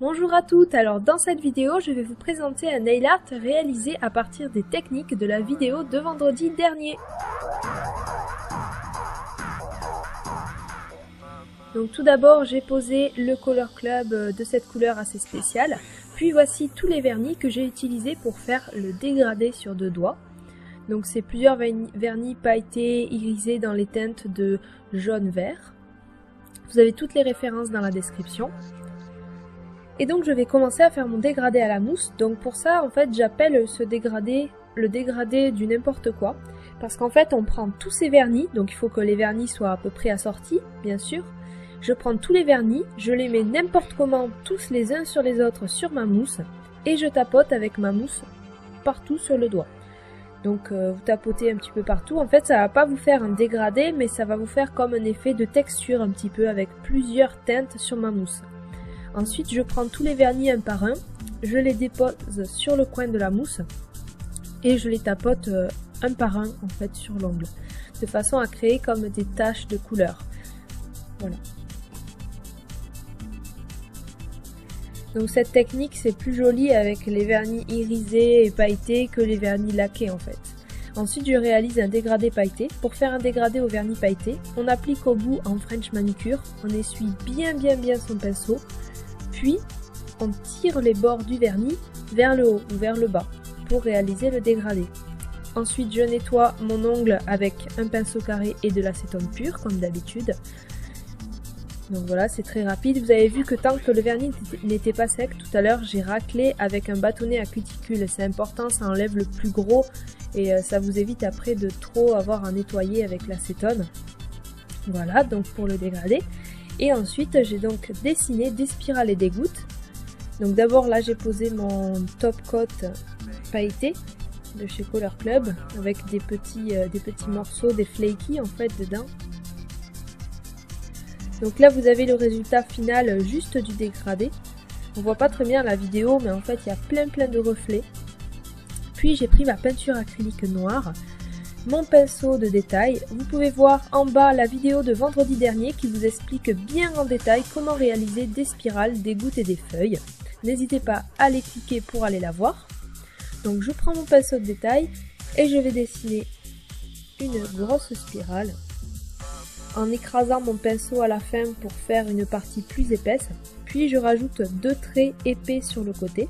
Bonjour à toutes, alors dans cette vidéo je vais vous présenter un nail art réalisé à partir des techniques de la vidéo de vendredi dernier. Donc tout d'abord j'ai posé le Color Club de cette couleur assez spéciale, puis voici tous les vernis que j'ai utilisés pour faire le dégradé sur deux doigts. Donc c'est plusieurs vernis pailletés, irisés dans les teintes de jaune-vert. Vous avez toutes les références dans la description. Et donc je vais commencer à faire mon dégradé à la mousse. Donc pour ça en fait j'appelle ce dégradé le dégradé du n'importe quoi. Parce qu'en fait on prend tous ces vernis, donc il faut que les vernis soient à peu près assortis bien sûr. Je prends tous les vernis, je les mets n'importe comment tous les uns sur les autres sur ma mousse. Et je tapote avec ma mousse partout sur le doigt. Donc vous tapotez un petit peu partout. En fait ça va pas vous faire un dégradé mais ça va vous faire comme un effet de texture un petit peu avec plusieurs teintes sur ma mousse. Ensuite, je prends tous les vernis un par un, je les dépose sur le coin de la mousse et je les tapote un par un en fait sur l'ongle, de façon à créer comme des taches de couleur. Voilà. Donc cette technique c'est plus joli avec les vernis irisés et pailletés que les vernis laqués en fait. Ensuite je réalise un dégradé pailleté. Pour faire un dégradé au vernis pailleté, on applique au bout en French manicure, on essuie bien son pinceau. Puis, on tire les bords du vernis vers le haut ou vers le bas pour réaliser le dégradé. Ensuite, je nettoie mon ongle avec un pinceau carré et de l'acétone pur, comme d'habitude. Donc voilà, c'est très rapide. Vous avez vu que tant que le vernis n'était pas sec, tout à l'heure, j'ai raclé avec un bâtonnet à cuticule. C'est important, ça enlève le plus gros et ça vous évite après de trop avoir à nettoyer avec l'acétone. Voilà, donc pour le dégradé. Et ensuite j'ai donc dessiné des spirales et des gouttes. Donc d'abord là j'ai posé mon top coat pailleté de chez Color Club avec des petits morceaux, des flaky en fait dedans. Donc là vous avez le résultat final juste du dégradé. On voit pas très bien la vidéo mais en fait il y a plein de reflets. Puis j'ai pris ma peinture acrylique noire, mon pinceau de détail. Vous pouvez voir en bas la vidéo de vendredi dernier qui vous explique bien en détail comment réaliser des spirales, des gouttes et des feuilles. N'hésitez pas à les cliquer pour aller la voir. Donc je prends mon pinceau de détail et je vais dessiner une grosse spirale en écrasant mon pinceau à la fin pour faire une partie plus épaisse. Puis je rajoute deux traits épais sur le côté,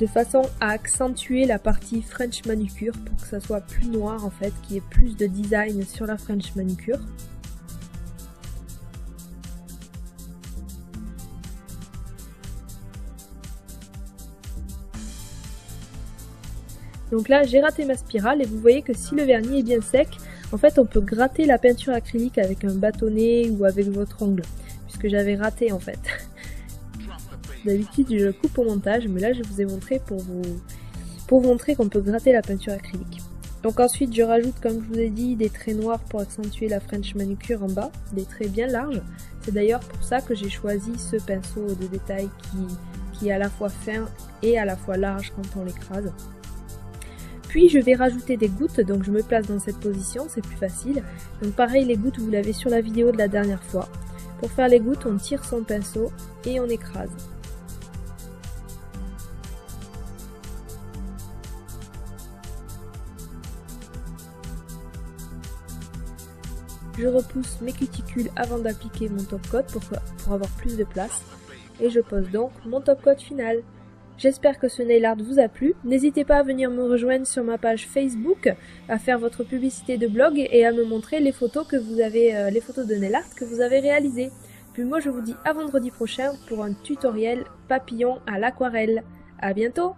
de façon à accentuer la partie French manicure pour que ça soit plus noir en fait, qu'il y ait plus de design sur la French manicure. Donc là j'ai raté ma spirale et vous voyez que si le vernis est bien sec, en fait on peut gratter la peinture acrylique avec un bâtonnet ou avec votre ongle, puisque j'avais raté en fait. D'habitude je coupe au montage, mais là je vous ai montré pour vous montrer qu'on peut gratter la peinture acrylique. Donc ensuite je rajoute, comme je vous ai dit, des traits noirs pour accentuer la French manicure en bas, des traits bien larges. C'est d'ailleurs pour ça que j'ai choisi ce pinceau de détail qui est à la fois fin et à la fois large quand on l'écrase. Puis je vais rajouter des gouttes, donc je me place dans cette position, c'est plus facile. Donc pareil, les gouttes vous l'avez sur la vidéo de la dernière fois. Pour faire les gouttes, on tire son pinceau et on écrase. Je repousse mes cuticules avant d'appliquer mon top coat pour avoir plus de place. Et je pose donc mon top coat final. J'espère que ce nail art vous a plu. N'hésitez pas à venir me rejoindre sur ma page Facebook, à faire votre publicité de blog et à me montrer les photos que vous avez, les photos de nail art que vous avez réalisées. Puis moi je vous dis à vendredi prochain pour un tutoriel papillon à l'aquarelle. À bientôt!